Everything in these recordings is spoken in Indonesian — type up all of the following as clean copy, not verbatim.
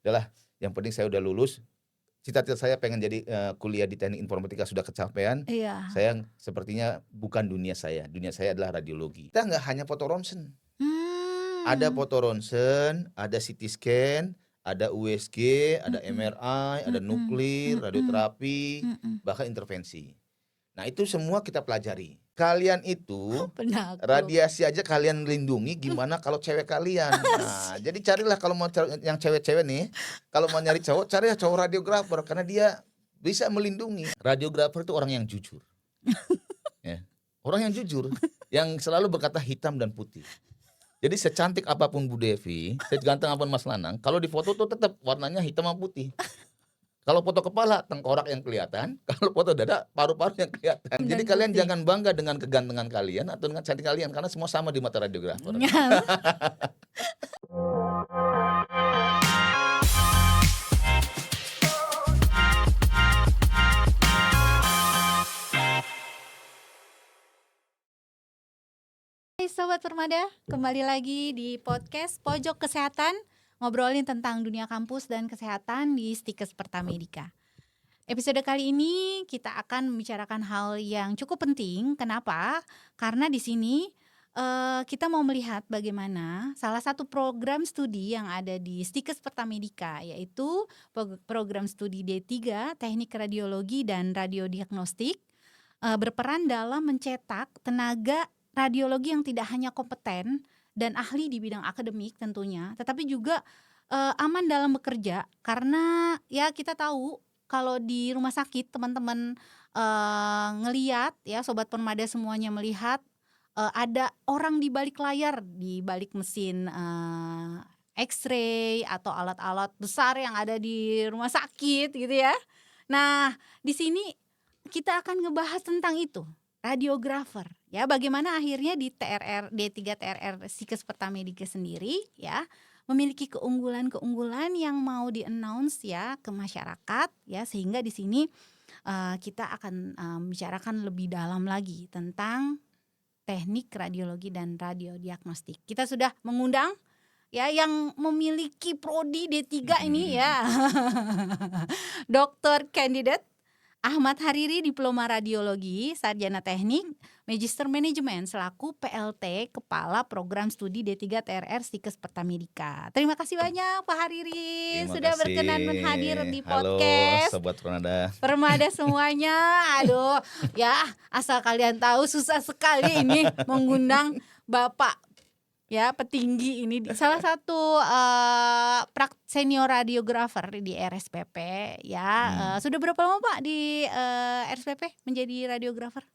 udahlah yang penting saya udah lulus. Cita-cita saya pengen jadi kuliah di teknik informatika sudah kecapean. Iya. Saya sepertinya bukan dunia saya adalah radiologi. Kita nggak hanya foto ronsen. Ada foto ronsen, ada CT scan, ada USG, ada MRI, ada nuklir, radioterapi, bahkan intervensi. Nah itu semua kita pelajari. Kalian itu Penakluk. radiasi aja kalian lindungi, gimana kalau cewek kalian? Nah jadi carilah kalau mau yang cewek-cewek nih, kalau mau nyari cowok, carilah cowok radiografer karena dia bisa melindungi. Radiografer itu orang yang jujur, ya. Orang yang jujur, yang selalu berkata hitam dan putih. Jadi secantik apapun Bu Devi, seganteng apapun Mas Lanang, kalau di foto tuh tetap warnanya hitam sama putih. Kalau foto kepala, tengkorak yang kelihatan. Kalau foto dada, paru-paru yang kelihatan. Jadi kalian jangan bangga dengan kegantengan kalian atau dengan cantik kalian, karena semua sama di mata radiografer. Hai Sobat Permada, kembali lagi di podcast Pojok Kesehatan, ngobrolin tentang dunia kampus dan kesehatan di Stikes Pertamedika. Episode kali ini kita akan membicarakan hal yang cukup penting. Kenapa? Karena di sini kita mau melihat bagaimana salah satu program studi yang ada di Stikes Pertamedika, yaitu program studi D3 Teknik Radiologi dan Radiodiagnostik, berperan dalam mencetak tenaga radiologi yang tidak hanya kompeten dan ahli di bidang akademik tentunya, tetapi juga aman dalam bekerja. Karena ya kita tahu kalau di rumah sakit teman-teman ngelihat ya, Sobat Permada semuanya melihat ada orang di balik layar, di balik mesin X-ray atau alat-alat besar yang ada di rumah sakit gitu ya. Nah, di sini kita akan ngebahas tentang itu, radiografer. Ya, bagaimana akhirnya di D3 TRR Stikes Pertamedika sendiri ya memiliki keunggulan-keunggulan yang mau di-announce ya ke masyarakat ya, sehingga di sini kita akan membicarakan lebih dalam lagi tentang teknik radiologi dan radiodiagnostik. Kita sudah mengundang ya yang memiliki prodi D3 ini ya. Dr. Candidate Ahmad Hariri, Diploma Radiologi, Sarjana Teknik, Magister Manajemen selaku PLT Kepala Program Studi D3 TRR Stikes Pertamedika. Terima kasih banyak Pak Hariri sudah berkenan hadir di podcast. Halo Sobat Permada. Permada semuanya. Aduh, ya asal kalian tahu susah sekali ini mengundang Bapak ya petinggi ini salah satu senior radiografer di RSPP ya. Sudah berapa lama Pak di RSPP menjadi radiografer?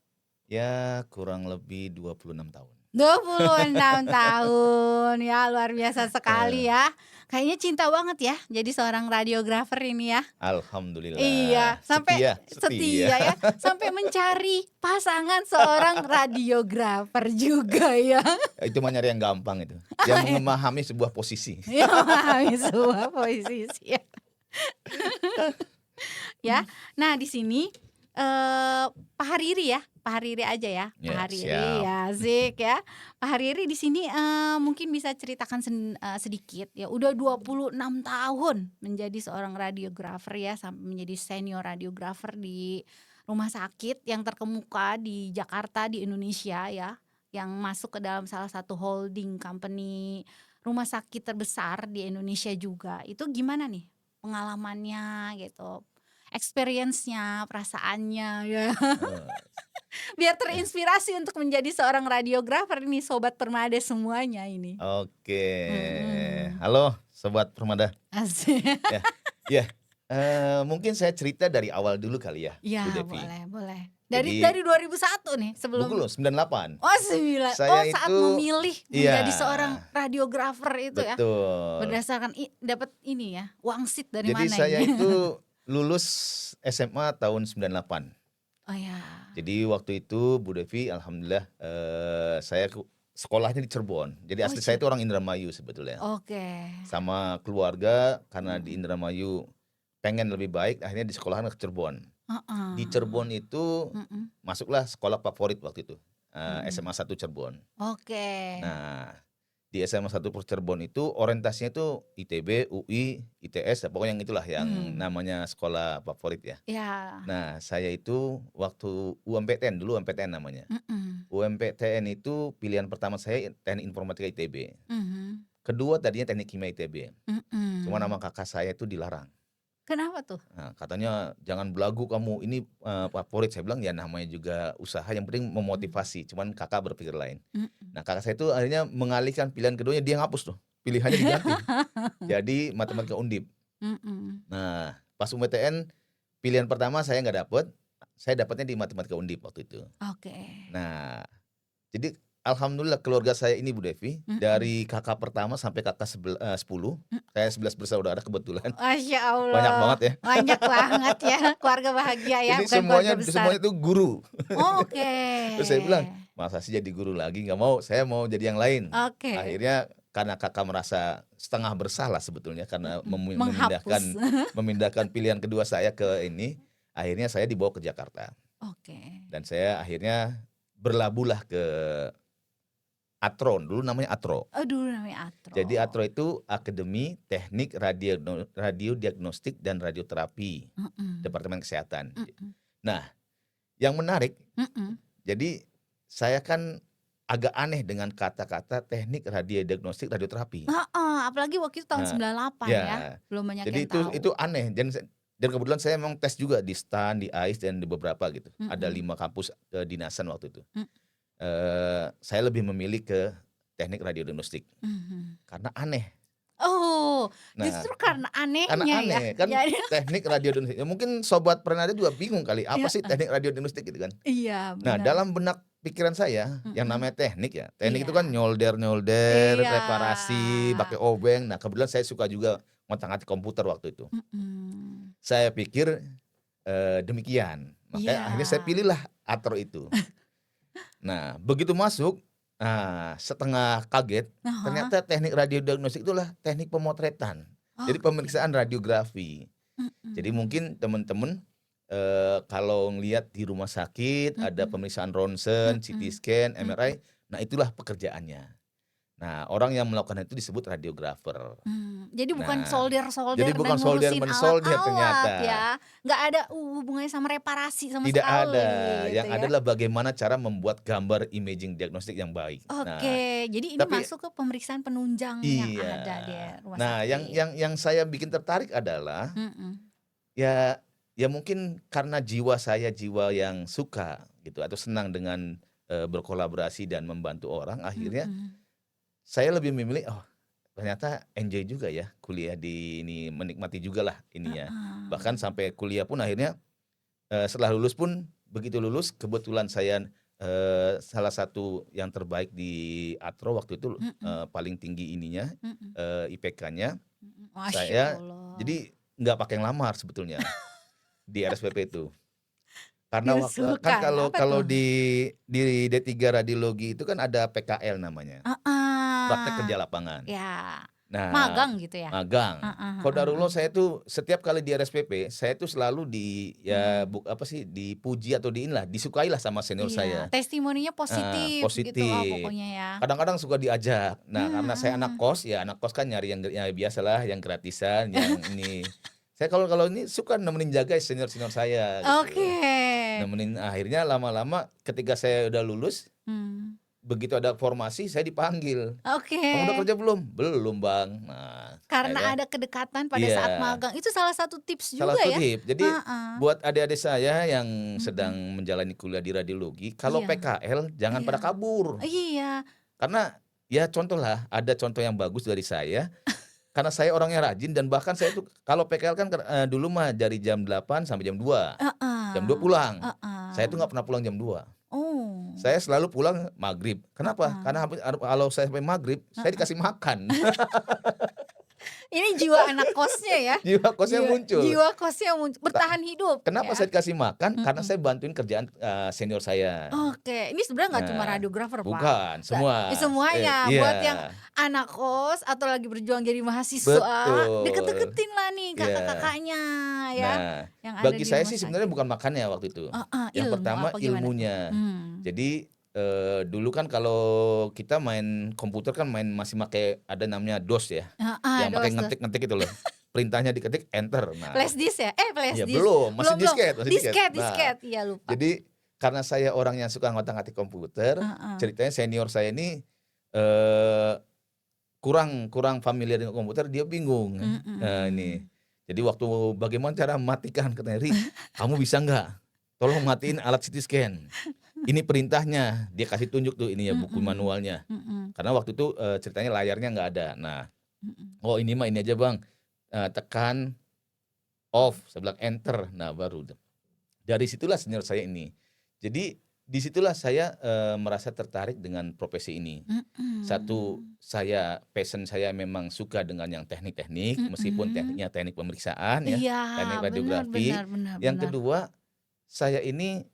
Ya kurang lebih 26 tahun. 26 tahun ya, luar biasa sekali ya. Kayaknya cinta banget ya jadi seorang radiografer ini ya. Alhamdulillah. Iya, sampai setia ya, sampai mencari pasangan seorang radiografer juga ya. Itu mah nyari yang gampang itu. Yang memahami sebuah posisi. Ya, memahami sebuah posisi ya. Ya. Nah, di sini Pak Hariri ya. Pak Hariri aja ya. Pak Hariri ya, asik ya. Pak Hariri di sini mungkin bisa ceritakan sedikit ya. Udah 26 tahun menjadi seorang radiografer ya, sampai menjadi senior radiografer di rumah sakit yang terkemuka di Jakarta di Indonesia ya, yang masuk ke dalam salah satu holding company rumah sakit terbesar di Indonesia juga. Itu gimana nih pengalamannya gitu, experience-nya, perasaannya ya. Biar terinspirasi untuk menjadi seorang radiografer ini Sobat Permada semuanya ini. Oke. Halo Sobat Permada. Asik. Ya. Mungkin saya cerita dari awal dulu kali ya, Ya, Bu Devi. boleh. Dari 2001 nih sebelum. Bukan loh, 98. Oh, 9. Saat memilih menjadi seorang radiografer itu ya. Betul. Berdasarkan dapat ini ya, wangsit dari Jadi mana saya ini? itu lulus SMA tahun 98. Oh ya. Jadi waktu itu Bu Devi, alhamdulillah saya sekolahnya di Cirebon. Jadi asli saya itu orang Indramayu sebetulnya. Oke. Sama keluarga karena di Indramayu pengen lebih baik, akhirnya di sekolahan ke Cirebon. Di Cirebon itu masuklah sekolah favorit waktu itu, SMA 1 Cirebon. Oke. Nah, di SMA 1 Cirebon itu orientasinya itu ITB, UI, ITS, pokoknya yang itulah yang namanya sekolah favorit ya. Ya. Nah, saya itu waktu UMPTN, dulu UMPTN namanya. UMPTN itu pilihan pertama saya Teknik Informatika ITB. Kedua tadinya Teknik Kimia ITB. Cuma nama kakak saya itu dilarang. Kenapa tuh? Nah, katanya jangan belagu kamu, ini favorit. Saya bilang ya namanya juga usaha, yang penting memotivasi. Cuman kakak berpikir lain. Nah, kakak saya itu akhirnya mengalihkan pilihan keduanya, dia ngapus tuh. Pilihannya diganti. Jadi Matematika Undip. Nah, pas UMPTN pilihan pertama saya nggak dapet. Saya dapatnya di Matematika Undip waktu itu. Oke. Nah, jadi alhamdulillah keluarga saya ini Bu Devi, dari kakak pertama sampai kakak 10, saya 11 bersaudara kebetulan. Masya Allah. Banyak banget ya. Banyak banget ya, keluarga bahagia ya, Ini bukan keluarga besar. semuanya itu guru. Oke. Terus saya bilang, masa sih jadi guru lagi, nggak mau, saya mau jadi yang lain. Oke. Akhirnya karena kakak merasa setengah bersalah sebetulnya karena Menghapus. memindahkan pilihan kedua saya ke ini, akhirnya saya dibawa ke Jakarta. Oke. Dan saya akhirnya berlabuhlah ke Atro, dulu namanya Atro. Dulu namanya Atro. Jadi Atro itu Akademi Teknik Radiodiagnostik dan Radioterapi, Departemen Kesehatan. Nah, yang menarik, jadi saya kan agak aneh dengan kata-kata teknik radiodiagnostik radioterapi. Apalagi waktu itu tahun 98 ya, belum banyak jadi yang tahu. itu aneh, dan kebetulan saya memang tes juga di STAN, di AIS, dan di beberapa gitu. Ada 5 kampus kedinasan waktu itu. Saya lebih memilih ke teknik radiodiagnostik karena aneh. Justru karena anehnya Karena aneh ya. kan teknik radiodiagnostik. Mungkin sobat Prenada juga bingung kali apa sih teknik radiodiagnostik gitu kan. Iya, Nah, benar. dalam benak pikiran saya yang namanya teknik ya. Teknik itu kan nyolder, Iya. reparasi, pakai obeng. Nah, kebetulan saya suka juga ngotak-ngatik komputer waktu itu. Saya pikir demikian. Makanya akhirnya saya pilihlah Atro itu. Nah, begitu masuk, setengah kaget, ternyata teknik radiodiagnostik itulah teknik pemotretan. Jadi pemeriksaan radiografi. Jadi mungkin teman-teman kalau ngelihat di rumah sakit ada pemeriksaan ronsen, CT scan, MRI, nah itulah pekerjaannya. Nah, orang yang melakukan itu disebut radiografer. Jadi bukan Nah, solder-solder jadi bukan dan ngurusin solder ternyata. alat-alat ya. Nggak ada hubungannya sama reparasi sama Tidak sekali. ada. Gitu Yang ya. adalah bagaimana cara membuat gambar imaging diagnostik yang baik. Oke, jadi ini tapi- masuk ke pemeriksaan penunjang yang ada di rumah Nah, sakit. yang saya bikin tertarik adalah ya mungkin karena jiwa saya jiwa yang suka gitu atau senang dengan berkolaborasi dan membantu orang, akhirnya saya lebih memilih ternyata enjoy juga ya kuliah di ini, menikmati juga lah ininya. Bahkan sampai kuliah pun akhirnya setelah lulus pun, begitu lulus kebetulan saya salah satu yang terbaik di Atro waktu itu, paling tinggi ininya, IPK-nya. Masya Saya Allah. jadi nggak pakai ngelamar sebetulnya di RSPP itu. Karena Diusulkan. kan Apa kalau tuh? di D3 radiologi itu kan ada PKL namanya. Praktek kerja lapangan. Ya. Nah, Magang gitu ya. magang. Qadarullah saya tuh setiap kali di RSPP, saya tuh selalu dipuji atau disukailah sama senior saya. Testimoninya positif, gitu lah positif. pokoknya ya. Kadang-kadang suka diajak. Nah, karena saya anak kos kan nyari yang ya biasalah yang gratisan, yang ini. Saya kalau ini suka nemenin jaga senior-senior saya gitu. Oke. Nemenin, akhirnya lama-lama ketika saya udah lulus, begitu ada formasi saya dipanggil. Oke. Kamu udah kerja belum? Belum, Bang. Nah, Karena akhirnya ada kedekatan pada Iya. saat magang. Itu salah satu tips salah juga satu ya. tips. Jadi buat adik-adik saya yang sedang menjalani kuliah di radiologi, kalau Iya. PKL jangan Iya. pada kabur. Iya. Karena ya contoh lah, ada contoh yang bagus dari saya. Karena saya orangnya rajin dan bahkan saya tuh kalau PKL kan dulu mah dari jam 8 sampai jam 2. Jam 2 pulang. Saya tuh nggak pernah pulang jam 2. Saya selalu pulang maghrib. Kenapa? Karena kalau saya sampai maghrib, saya dikasih makan. Ini jiwa anak kosnya ya. Jiwa kosnya muncul. Jiwa kosnya muncul. Bertahan hidup. Kenapa ya. saya dikasih makan? Karena saya bantuin kerjaan senior saya. Oke, ini sebenarnya nggak cuma Nah, radiografer Pak. Bukan, semua. Semuanya. Iya. Buat yang anak kos atau lagi berjuang jadi mahasiswa, Betul. deket-deketin lah nih Iya. kakak-kakaknya ya. Nah, yang ada bagi di saya rumah sih sebenarnya sakit. bukan makannya waktu itu. Yang Ilmu pertama apa gimana tuh? ilmunya. Jadi dulu kan kalau kita main komputer kan masih pakai ada namanya DOS ya, yang pakai DOS. ngetik-ngetik itu loh. Perintahnya diketik enter. Nah, Flash disk ya? Flash ya disk. belum, masih Belum. disket, masih disket. Nah, Disket. Iya lupa. jadi karena saya orang yang suka ngotak-ngatik komputer, Heeh. ceritanya senior saya ini eh kurang familiar dengan komputer, dia bingung. Ini. Jadi waktu bagaimana cara mematikan, katanya, "Ri, kamu bisa nggak? Tolong matiin alat CT scan. Ini perintahnya." Dia kasih tunjuk tuh ini ya buku manualnya. Karena waktu itu ceritanya layarnya nggak ada. Nah, oh ini mah ini aja bang, tekan off, saya bilang enter. Nah baru dari situlah senior saya ini. Jadi disitulah saya merasa tertarik dengan profesi ini. Satu, passion saya memang suka dengan yang teknik-teknik, meskipun tekniknya teknik pemeriksaan ya, Iya, teknik benar, radiografi. benar. Yang kedua, saya ini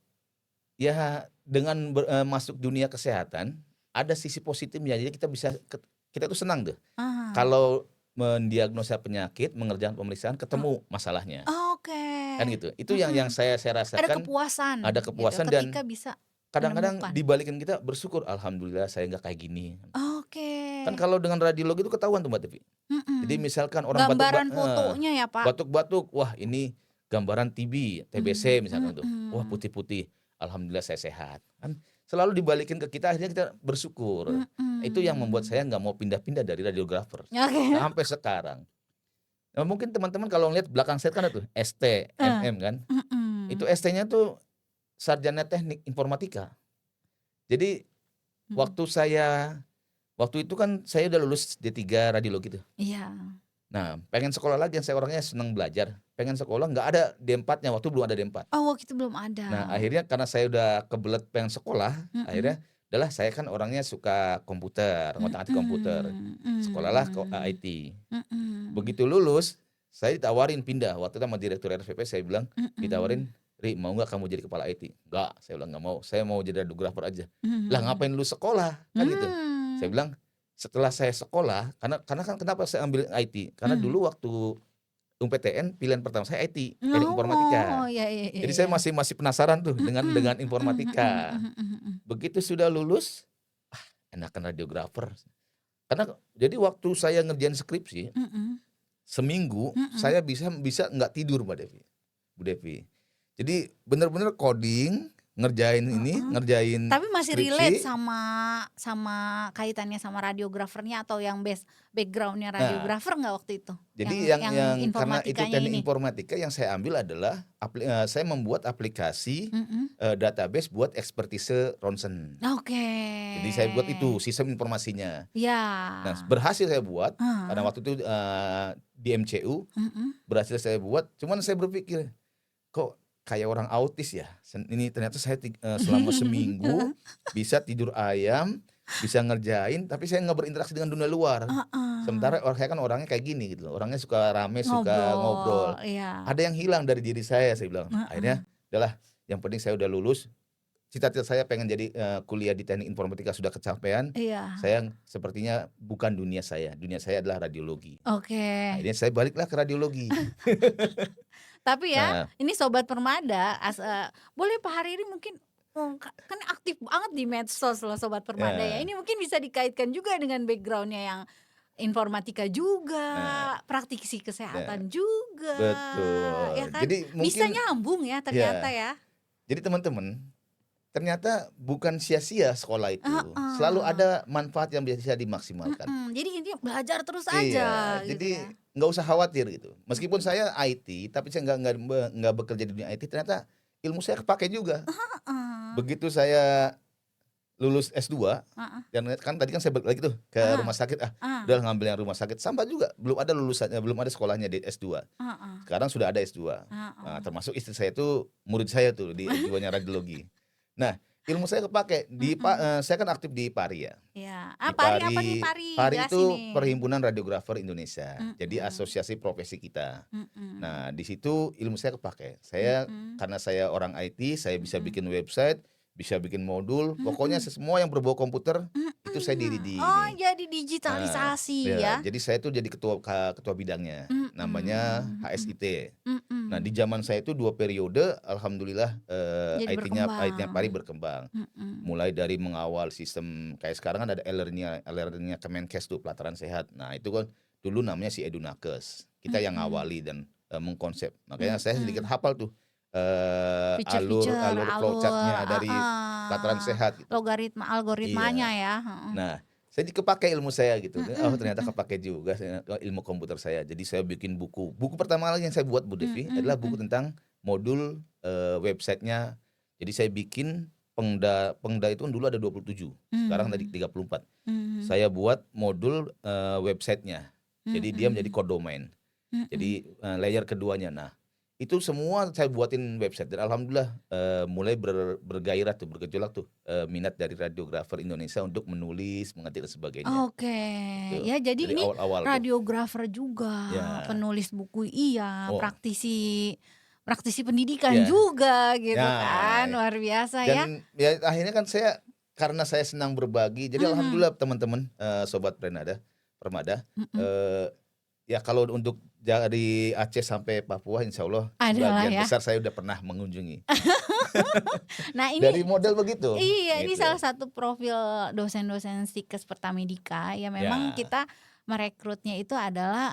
ya dengan masuk dunia kesehatan ada sisi positifnya. Jadi kita tuh senang tuh Ah. kalau mendiagnosa penyakit, mengerjakan pemeriksaan, ketemu masalahnya. Oke. Kan gitu. Itu yang saya Ada rasakan. kepuasan. Ada kepuasan dan ketika bisa kadang-kadang menemukan. dibalikin kita bersyukur, alhamdulillah saya nggak kayak gini. Oke. Kan kalau dengan radiologi itu ketahuan tuh Mbak Devi. Jadi misalkan orang gambaran fotonya ya Pak. batuk-batuk, wah ini gambaran TB, TBC misalkan tuh. Wah putih-putih, alhamdulillah saya sehat. Kan selalu dibalikin ke kita, akhirnya kita bersyukur. Itu yang membuat saya nggak mau pindah-pindah dari radiografer Oke. sampai sekarang. Nah, mungkin teman-teman kalau lihat belakang saya kan itu ST, MM kan. Itu ST-nya tuh sarjana teknik informatika. Jadi waktu itu kan saya udah lulus D3 radiologi tuh. Iya. Nah, pengen sekolah lagi, saya orangnya senang belajar. Pengen sekolah nggak ada D4-nya, waktu belum ada D4. Oh, waktu itu belum ada. Nah, akhirnya karena saya udah kebelet pengen sekolah, akhirnya adalah saya kan orangnya suka komputer, ngotak-ngatik komputer. Sekolahlah ke IT. Begitu lulus, saya ditawarin pindah. Waktu itu sama direktur RSPP saya bilang, ditawarin, "Ri, mau nggak kamu jadi kepala IT?" "Nggak," saya bilang, "nggak mau. Saya mau jadi radiografer aja." "Lah ngapain lu sekolah?" Kan gitu. Saya bilang, setelah saya sekolah, karena kan kenapa saya ambil IT? Karena dulu waktu UMPTN pilihan pertama saya IT, teknik informatika. Oh, iya. Jadi saya masih penasaran tuh dengan informatika. Begitu sudah lulus, enakan radiografer. Karena jadi waktu saya ngerjain skripsi, seminggu saya bisa nggak tidur Bu Devi. Jadi benar-benar coding, ngerjain ngerjain Tapi masih skripsi. relate sama kaitannya sama radiografernya atau yang backgroundnya radiografer nggak waktu itu? Jadi yang karena itu informatikanya teknik ini. informatika yang saya ambil adalah saya membuat aplikasi database buat ekspertise ronsen. Oke. Jadi saya buat itu sistem informasinya. Ya. Nah, berhasil saya buat karena waktu itu di MCU berhasil saya buat. Cuman saya berpikir kok kayak orang autis ya. Ini ternyata saya selama seminggu bisa tidur ayam, bisa ngerjain, tapi saya nggak berinteraksi dengan dunia luar. Sementara saya kan orangnya kayak gini gitu loh. Orangnya suka rame, suka ngobrol. Iya. Ada yang hilang dari diri saya bilang. Akhirnya udahlah, yang penting saya udah lulus. Cita-cita saya pengen jadi kuliah di teknik informatika sudah kecapean. Iya. Saya sepertinya bukan dunia saya. Dunia saya adalah radiologi. Oke. Akhirnya saya baliklah ke radiologi. Tapi ya, ini Sobat Permada, boleh Pak Hariri mungkin kan aktif banget di medsos loh Sobat Permada ya. Ini mungkin bisa dikaitkan juga dengan backgroundnya yang informatika juga, praktisi kesehatan juga. Betul. Ya kan? Jadi Bisa mungkin nyambung ya ternyata ya. Jadi teman-teman, ternyata bukan sia-sia sekolah itu. Selalu ada manfaat yang bisa dimaksimalkan. Jadi intinya belajar terus aja gitu jadi ya. nggak usah khawatir gitu. Meskipun saya IT, tapi saya nggak bekerja di dunia IT, ternyata ilmu saya kepake juga. Begitu saya lulus S2, dan kan tadi kan saya balik lagi tuh ke rumah sakit, udah ngambil yang rumah sakit, sama juga belum ada lulusannya, belum ada sekolahnya di S2. Sekarang sudah ada S2. Nah, termasuk istri saya tuh murid saya tuh di S2-nya radiologi. Nah, ilmu saya kepake saya kan aktif di PARI ya. Iya. Di PARI apa nih PARI? PARI Jelasin itu nih. Perhimpunan Radiografer Indonesia. Jadi asosiasi profesi kita. Nah, di situ ilmu saya kepake. Saya karena saya orang IT, saya bisa bikin website, bisa bikin modul, pokoknya semua yang berbau komputer itu itu saya diri di Oh, ini. jadi digitalisasi ya. Jadi saya tuh jadi ketua bidangnya, namanya HSIT. Nah di zaman saya itu 2 periode, alhamdulillah Jadi IT-nya berkembang. Pari berkembang. Mulai dari mengawal sistem kayak sekarang kan ada alertnya Kemenkes tuh pelataran sehat. Nah itu kan dulu namanya si Edunakes. Kita yang ngawali dan mengkonsep. Makanya saya sedikit hafal tuh Feature-feature, alur flowchart-nya alur, dari pelataran sehat gitu. algoritmanya Iya. ya. Nah, saya kepake ilmu saya gitu. Oh, ternyata kepake juga ilmu komputer saya. Jadi saya bikin buku. Buku pertama kali yang saya buat Bu Devi adalah buku tentang modul websitenya. Jadi saya bikin Pengda itu kan dulu ada 27, sekarang tadi 34. Saya buat modul websitenya. Jadi dia menjadi codomain. Jadi layer keduanya. Nah, itu semua saya buatin website dan alhamdulillah mulai bergairah tuh, bergejolak tuh minat dari radiografer Indonesia untuk menulis, mengetik dan sebagainya. Oke, Gitu. ya jadi Dari ini awal-awal tuh. radiografer juga, Ya. penulis buku iya, Oh. praktisi pendidikan Ya. juga gitu Ya. kan, luar biasa ya. Dan ya akhirnya kan karena saya senang berbagi, jadi alhamdulillah teman-teman sobat Permada, ya kalau untuk dari Aceh sampai Papua insya Allah Adalah sebagian ya. besar saya udah pernah mengunjungi. Nah ini Dari model begitu. iya, ini gitu. salah satu profil dosen-dosen Stikes Pertamedika ya memang Ya. kita merekrutnya itu adalah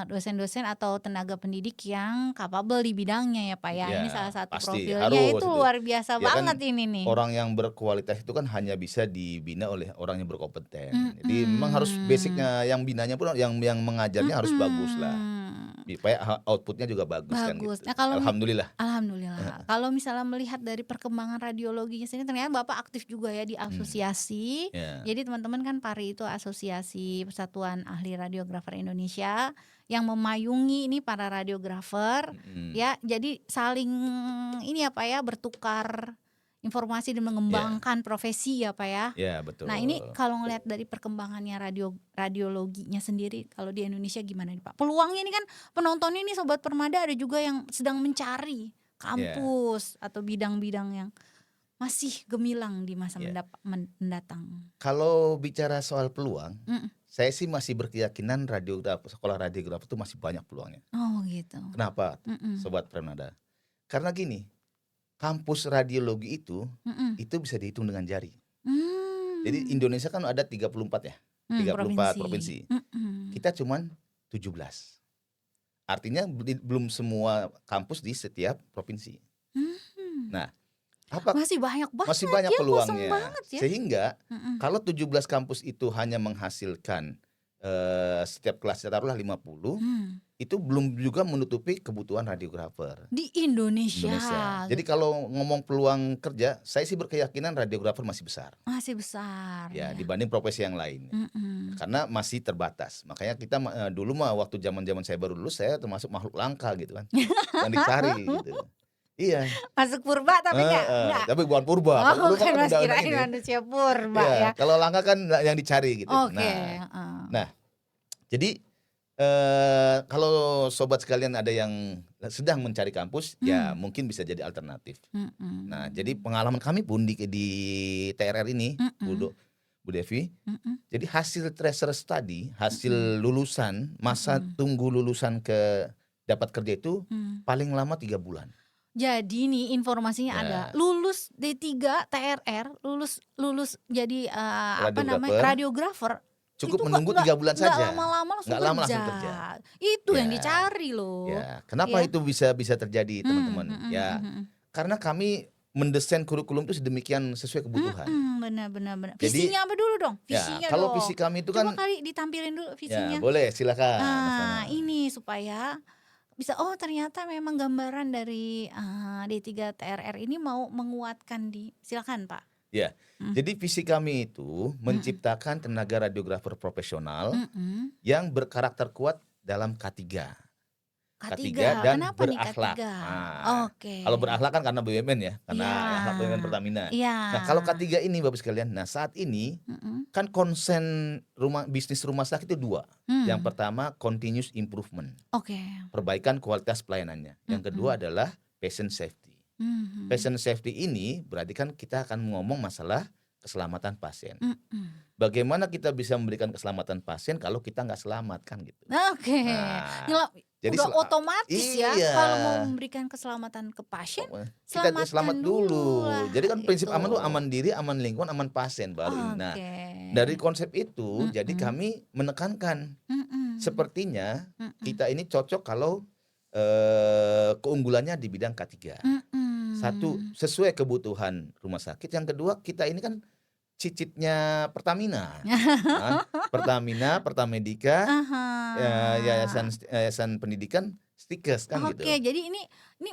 dosen-dosen atau tenaga pendidik yang capable di bidangnya ya Pak ya. Ini Ya, salah satu pasti, profilnya harus itu itu. luar biasa Ya kan, banget ini nih. orang yang berkualitas itu kan hanya bisa dibina oleh orang yang berkompeten. Jadi memang harus basicnya yang binanya pun yang mengajarnya harus bagus lah. Supaya outputnya juga bagus kan Bagus. gitu. Nah, kalau Alhamdulillah. Alhamdulillah. Kalau misalnya melihat dari perkembangan radiologinya sendiri, ternyata Bapak aktif juga ya di asosiasi. Ya. Jadi teman-teman kan PARI itu Asosiasi Persatuan Ahli Radiografer Indonesia yang memayungi ini para radiografer. Ya, jadi saling ini ya Pak ya, bertukar informasi dan mengembangkan profesi ya Pak ya. Ya, betul. Nah ini kalau ngelihat dari perkembangannya radiologinya sendiri kalau di Indonesia gimana nih Pak? Peluangnya ini kan penontonnya ini Sobat Permada ada juga yang sedang mencari kampus atau bidang-bidang yang masih gemilang di masa mendatang. Kalau bicara soal peluang, saya sih masih berkeyakinan sekolah radiografer itu masih banyak peluangnya. Oh gitu. Kenapa Sobat Permada? Karena gini, kampus radiologi itu bisa dihitung dengan jari. Jadi Indonesia kan ada 34 ya, 34 provinsi. Kita cuman 17. Artinya belum semua kampus di setiap provinsi. Nah, masih banyak banget masih banyak ya, peluangnya. banget ya. Sehingga kalau 17 kampus itu hanya menghasilkan setiap kelasnya taruhlah 50, itu belum juga menutupi kebutuhan radiografer di Indonesia. Jadi kalau ngomong peluang kerja, saya sih berkeyakinan radiografer masih besar. Masih besar. Ya, dibanding profesi yang lain. Karena masih terbatas. Makanya kita dulu mah waktu zaman-zaman saya baru lulus, saya termasuk makhluk langka gitu kan. Yang dicari gitu. Iya. Masuk purba tapi enggak. Tapi bukan purba. Oh, kan Mas kirain manusia purba ya. Kalau langka kan yang dicari gitu. Oke. Nah, jadi kalau sobat sekalian ada yang sedang mencari kampus, ya mungkin bisa jadi alternatif. Nah, jadi pengalaman kami pun di TRR ini, Bu Devi, jadi hasil tracer study, hasil lulusan, masa tunggu lulusan ke dapat kerja itu paling lama 3 bulan. Jadi nih informasinya ada lulus D3 TRR, lulus jadi radiografer. Cukup menunggu 3 bulan saja. Nggak lama-lama langsung kerja. Itu yang dicari loh. Ya, kenapa itu bisa terjadi teman-teman? Karena kami mendesain kurikulum itu sedemikian sesuai kebutuhan. Benar. Visinya apa dulu dong? Visinya kalau dong. visi kami itu coba kali ditampilin dulu visinya. Ya, boleh, silakan. Nah, ini supaya bisa ternyata memang gambaran dari D3 TRR ini mau menguatkan silakan Pak. Ya, jadi visi kami itu menciptakan tenaga radiografer profesional yang berkarakter kuat dalam K3. K3 dan kenapa berakhlak. nih K3? Oke. Kalau berakhlak kan karena BUMN ya, karena akhlak BUMN Pertamina. Nah, kalau K3 ini Bapak sekalian, nah saat ini kan konsen bisnis rumah sakit itu 2. Yang pertama continuous improvement. Perbaikan kualitas pelayanannya. Yang kedua adalah patient safety. Patient safety ini berarti kan kita akan ngomong masalah keselamatan pasien. Mhm. Bagaimana kita bisa memberikan keselamatan pasien kalau kita nggak selamat kan gitu. Oke. Nah, Nyela jadi udah otomatis ya iya. kalau mau memberikan keselamatan ke pasien, Kita selamat selamatkan dulu. dululah Jadi kan prinsip gitu. aman tuh aman diri, aman lingkungan, aman pasien baru ini. Nah, Oke. dari konsep itu jadi Mhm. kami menekankan Mhm. sepertinya Mhm. kita ini cocok kalau keunggulannya di bidang K3. Satu, Mhm. sesuai kebutuhan rumah sakit. Yang kedua, kita ini kan cicitnya Pertamina, kan? Pertamina, Pertamedika, Aha. yayasan pendidikan Stikes kan gitu. Oke, jadi ini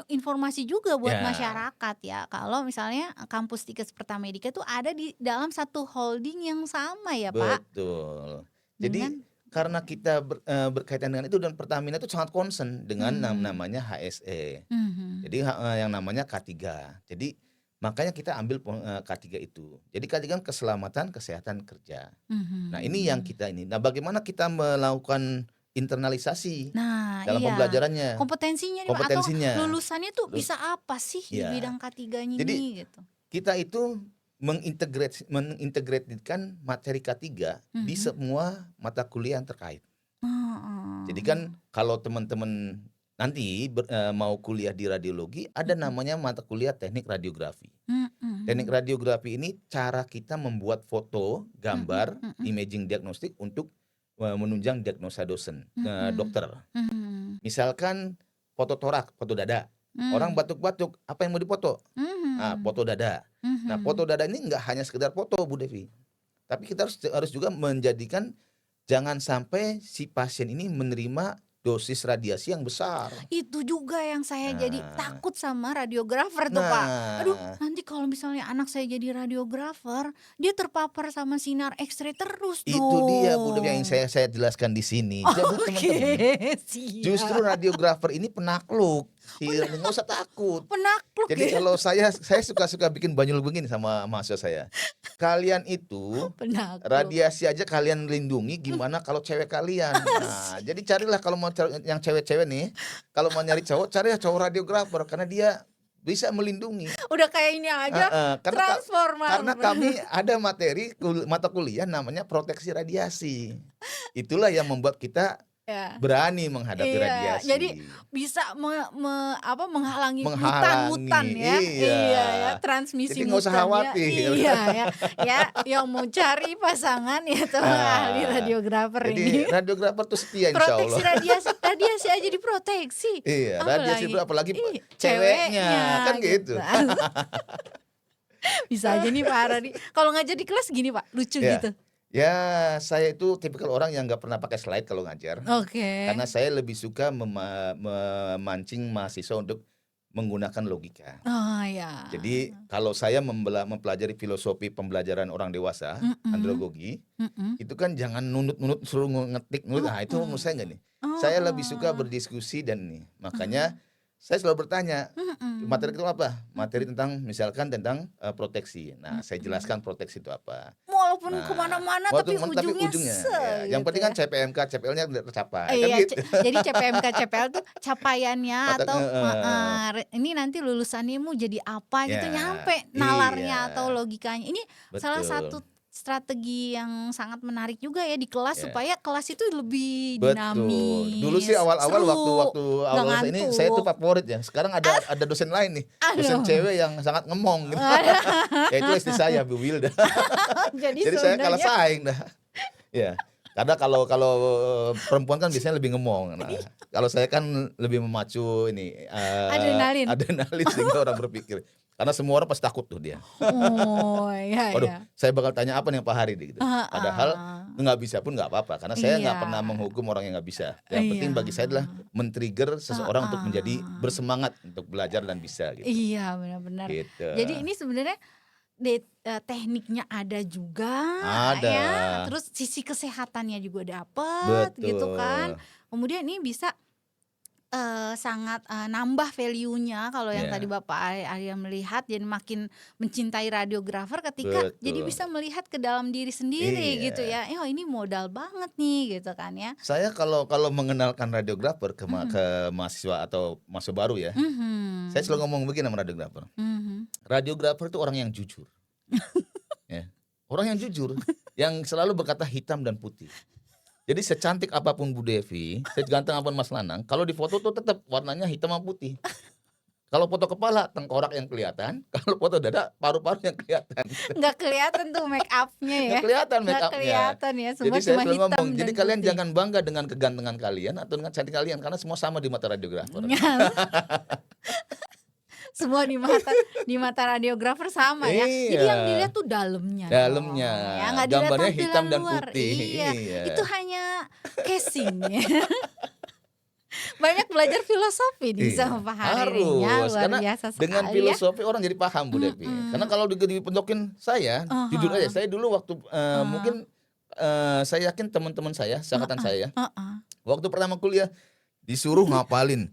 informasi juga buat Ya, masyarakat ya. Kalau misalnya kampus Stikes Pertamedika tuh ada di dalam satu holding yang sama ya, Pak? betul. Jadi Dengan karena kita berkaitan dengan itu dan Pertamina itu sangat concern dengan Mhm. namanya HSE. Mhm. Jadi yang namanya K3. Jadi makanya kita ambil K3 itu. Jadi K3 kan keselamatan kesehatan kerja. Nah, ini yang Mhm. kita ini. Nah, bagaimana kita melakukan internalisasi Nah, dalam iya. pembelajarannya, Kompetensinya nih, Pak, atau kompetensinya. lulusannya tuh Lul- bisa apa sih di Ya. bidang K3-nya Jadi nih gitu? kita itu mengintegrasikan materi K3 di Mhm. semua mata kuliah yang terkait. Jadi Heeh. kan kalau teman-teman nanti mau kuliah di radiologi, ada Mhm. namanya mata kuliah teknik radiografi. Teknik Mhm. radiografi ini cara kita membuat foto, Mhm. gambar, Mhm. imaging diagnostik untuk menunjang diagnosa Mhm. dokter. Mhm. Misalkan foto torak, foto dada. Orang Mmm. batuk-batuk, apa yang mau dipoto? Mhm. Foto dada. Nah, foto Mhm. dada ini nggak hanya sekedar foto, Bu Devi. Tapi kita harus juga menjadikan jangan sampai si pasien ini menerima dosis radiasi yang besar. Itu juga yang saya jadi Nah, takut sama radiografer tuh, Pak. Aduh, nah nanti kalau misalnya anak saya jadi radiografer, dia terpapar sama sinar X-ray terus itu dia Bu Devi yang dong. saya jelaskan di sini. Jadi Oke, teman-teman, justru siap. radiografer ini penakluk. Pena Nggak usah takut. penakluk Jadi ya? kalau saya suka-suka bikin banyol begini sama mahasiswa saya. Kalian itu Penakluk. radiasi aja kalian lindungi, gimana kalau cewek kalian? Nah, jadi carilah kalau mau yang cewek-cewek nih, kalau mau nyari cowok, carilah cowok radiografer karena dia bisa melindungi. Udah kayak ini aja, Heeh, karena transformer. kami ada materi mata kuliah namanya proteksi radiasi. Itulah yang membuat kita Ya. berani menghadapi Iya, jadi radiasi. bisa menghalangi mutan-mutan Menghalangi, ya. iya. Iya ya, transmisi Jadi nggak usah mutan ya. khawatir. Iya ya. Ya, yang mau cari pasangan ya tuh ahli Nah, radiografer jadi ini. radiografer tuh setia insya Proteksi Allah. radiasi aja diproteksi. Iya, radiasi Apalagi apalagi ceweknya, ceweknya kan gitu. gitu. Bisa aja nih Pak Aradi. Kalau ngajar di kelas gini Pak, lucu Ya, gitu. ya saya itu tipikal orang yang nggak pernah pakai slide kalau ngajar. Oke. Karena saya lebih suka memancing mahasiswa untuk menggunakan logika. Oh ya. Jadi kalau saya mempelajari filosofi pembelajaran orang dewasa, Mhm. andragogi, Mhm. itu kan jangan nunut-nunut suruh ngetik nulis. Nah, itu menurut Heeh. saya enggak nih. Saya lebih suka Heeh. berdiskusi dan nih. Makanya Mhm. saya selalu bertanya, materi Mhm. itu apa? Materi Mhm. tentang misalkan tentang proteksi. Nah, saya Mhm. jelaskan proteksi itu apa. Walaupun Nah, kemana-mana waktu tapi tapi ujungnya ujungnya ya, yang gitu penting ya. kan CPMK, CPL-nya udah tercapai kan Iya, gitu. jadi CPMK CPL tuh capaiannya Mata atau heeh. ini nanti lulusannya mau jadi apa gitu, Ya, nyampe iya, nalarnya atau logikanya. Ini salah satu betul. strategi yang sangat menarik juga ya di kelas Ya. supaya kelas itu lebih Betul. Dulu sih dinamis, awal-awal seru, waktu nggak awal saya ini saya tuh ngantuk. favorit ya. Sekarang ada dosen lain nih, dosen Aduh, cewek yang sangat ngemong gitu. Ya itu istri saya Bu Wilda. jadi Jadi saya kalah sebenarnya saing dah. Ya. Karena kalau perempuan kan biasanya lebih ngemong. Nah, kalau saya kan lebih memacu ini adrenalin. adrenalin sehingga orang berpikir. Karena semua orang pasti takut tuh dia. Oh, ya Waduh, ya. saya bakal tanya apa nih Pak Hari gitu. Padahal Heeh. nggak bisa pun nggak apa-apa, karena saya Iya. nggak pernah menghukum orang yang nggak bisa. Yang penting Iya. bagi saya adalah men-trigger seseorang untuk menjadi Heeh. bersemangat untuk belajar dan bisa gitu. Iya, benar-benar. Gitu. Jadi ini sebenarnya tekniknya ada juga Ada. ya, terus sisi kesehatannya juga dapet gitu kan. Betul. Kemudian ini bisa sangat nambah value-nya kalau yang tadi Ya, Bapak Arya melihat jadi makin mencintai radiografer ketika jadi betul. bisa melihat ke dalam diri sendiri gitu Iya. ya. Oh, ini modal banget nih gitu kan ya. Saya kalau mengenalkan radiografer ke Mhm. mahasiswa atau mahasiswa baru ya, saya Mhm. selalu ngomong begini sama radiografer. Mhm. Radiografer itu orang yang jujur. Ya. Orang yang jujur, yang selalu berkata hitam dan putih. Jadi secantik apapun Bu Devi, seganteng apapun Mas Lanang, kalau di foto tuh tetap warnanya hitam sama putih. Kalau foto kepala tengkorak yang kelihatan, kalau foto dada paru-paru yang kelihatan. Nggak kelihatan tuh make up-nya ya. Nggak kelihatan make Nggak up-nya. kelihatan ya, Jadi semua saya cuma selalu hitam ngomong, dan jadi kalian putih. jangan bangga dengan kegantengan kalian atau dengan cantik kalian karena semua sama di mata radiografer. Semua di mata radiografer sama ya. Jadi yang Iya. dilihat tuh dalamnya. Dalamnya. dong, ya nggak dilihat Gambarnya tampilan hitam dan luar. putih. Iya. Iya. Itu hanya casing ya. Banyak belajar filosofi nih Iya, sama Pak Hariri ya, harus. luar Karena biasa sekali dengan ya. filosofi orang jadi paham Bu Devi. Mm-mm. Karena kalau dipentokin saya, jujur aja, saya dulu waktu mungkin saya yakin teman-teman saya, seangkatan saya, waktu pertama kuliah disuruh ngapalin.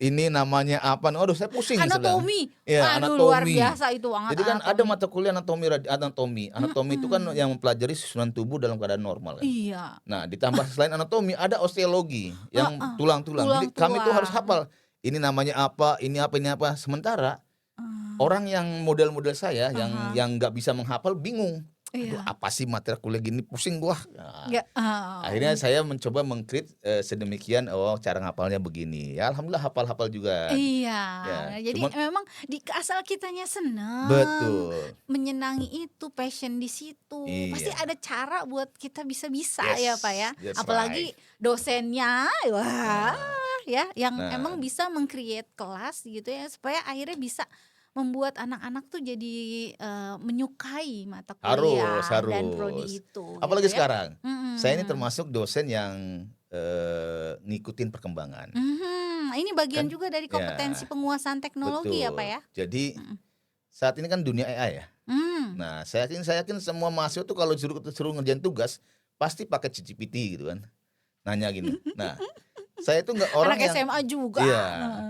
Ini namanya apa? Aduh, saya pusing sekarang. Anatomi. Ya, Aduh, luar anatomi. biasa itu Jadi kan ada mata kuliah anatomi. Anatomi itu kan yang mempelajari susunan tubuh dalam keadaan normal kan. Iya. Nah, ditambah selain anatomi ada osteologi yang tulang-tulang. Jadi kami tuh harus hafal. Ini namanya apa, ini apa, ini apa. Sementara orang yang model-model saya yang nggak bisa menghafal bingung. Aduh, Iya. apa sih materi kuliah gini, pusing gua. Nah, Nggak, akhirnya saya mencoba mengkrit sedemikian, cara ngapalnya begini. Ya alhamdulillah hafal-hafal juga. Iya. Ya, Jadi cuman memang asal kitanya senang, betul. menyenangi itu, passion di situ, pasti Iya. ada cara buat kita bisa Yes, ya Pak ya. that's Apalagi dosennya, wah ya, yang Nah. emang bisa meng-create kelas gitu ya, supaya akhirnya bisa membuat anak-anak tuh jadi menyukai mata kuliah dan prodi Harus. itu. Apalagi gitu ya. sekarang. Saya ini termasuk dosen yang ngikutin perkembangan. Ini bagian Kan, juga dari ya, kompetensi penguasaan teknologi ya Pak ya. Jadi saat ini kan dunia AI ya. Nah, saya yakin semua mahasiswa tuh kalau suruh ngerjain tugas pasti pakai ChatGPT gitu kan. Nanya gini. Nah, saya itu nggak orang Anak yang SMA juga. Iya,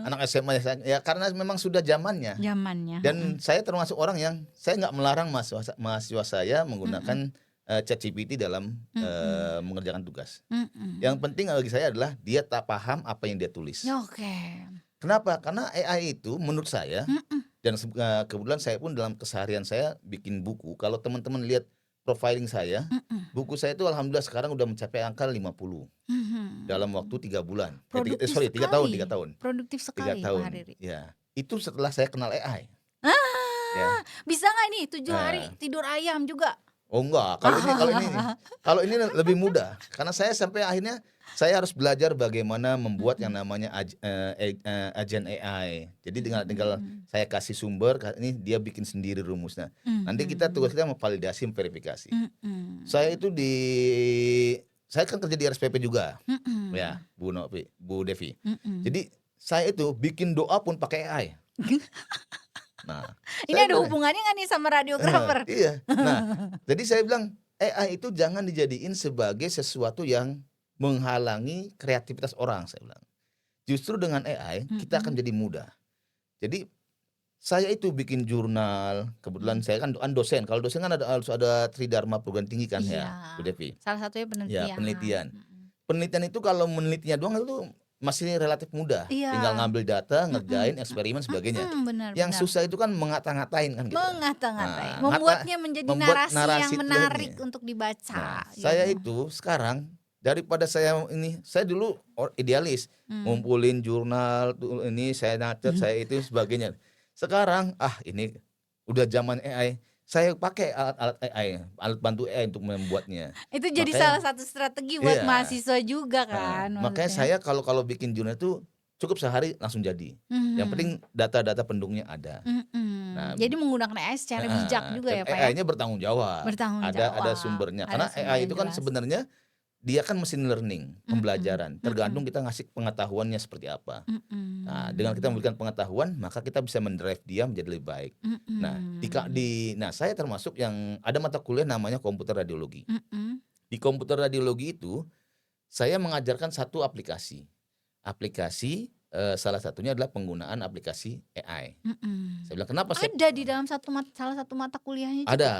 anak SMA ya karena memang sudah zamannya. Zamannya. Dan saya termasuk orang yang saya nggak melarang mahasiswa saya menggunakan ChatGPT dalam mengerjakan tugas. Yang penting bagi saya adalah dia tak paham apa yang dia tulis. Oke. Kenapa? Karena AI itu menurut saya dan kebetulan saya pun dalam keseharian saya bikin buku. Kalau teman-teman lihat profiling saya, buku saya itu alhamdulillah sekarang udah mencapai angka 50 dalam waktu 3 bulan. 3 tahun, 3 tahun. Produktif 3 sekali Pak tahun. Hariri. Ya. Itu setelah saya kenal AI. Ya. Bisa nggak nih 7 hari tidur ayam juga? Oh enggak, kalau ini lebih mudah. Karena saya sampai akhirnya saya harus belajar bagaimana membuat yang namanya agen AI. Jadi tinggal saya kasih sumber, ini dia bikin sendiri rumusnya. Nanti kita tugasnya memvalidasi, verifikasi. Saya itu saya kan kerja di RSPP juga, ya Bu Devi. Jadi saya itu bikin doa pun pakai AI. Nah, ini ada hubungannya nggak nih sama radiografer? Iya. Nah, jadi saya bilang AI itu jangan dijadiin sebagai sesuatu yang menghalangi kreativitas orang, saya bilang. Justru dengan AI kita akan jadi mudah. Jadi saya itu bikin jurnal, kebetulan saya kan dosen. Kalau dosen kan harus ada Tridharma perguruan tinggi kan ya, Bu Devi. Salah satunya penelitian. Ya, penelitian. Penelitian itu kalau menelitinya doang itu masih relatif mudah. Tinggal ngambil data, ngerjain eksperimen sebagainya. Yang susah itu kan mengata-ngatain kan gitu. Mengata-ngatain. Membuatnya menjadi narasi yang menarik untuk dibaca. Saya itu sekarang daripada saya dulu idealis, ngumpulin jurnal ini saya nyatet, saya itu sebagainya. Sekarang ini udah zaman AI. Saya pakai alat AI, alat bantu AI untuk membuatnya. Itu jadi salah satu strategi buat mahasiswa juga kan. Makanya saya kalau bikin jurnal itu cukup sehari langsung jadi. Yang penting data-data pendukungnya ada. Nah, jadi menggunakan AI secara bijak juga ya Pak ya. AI-nya bertanggung jawab. Ada sumbernya. Karena AI itu kan sebenarnya dia kan mesin learning, pembelajaran. Tergantung kita ngasih pengetahuannya seperti apa. Nah, dengan kita memberikan pengetahuan, maka kita bisa mendrive dia menjadi lebih baik. Nah, saya termasuk yang ada mata kuliah namanya komputer radiologi. Di komputer radiologi itu, saya mengajarkan satu aplikasi. Salah satunya adalah penggunaan aplikasi AI. Saya bilang kenapa? Ada di dalam salah satu mata kuliahnya juga? Ada.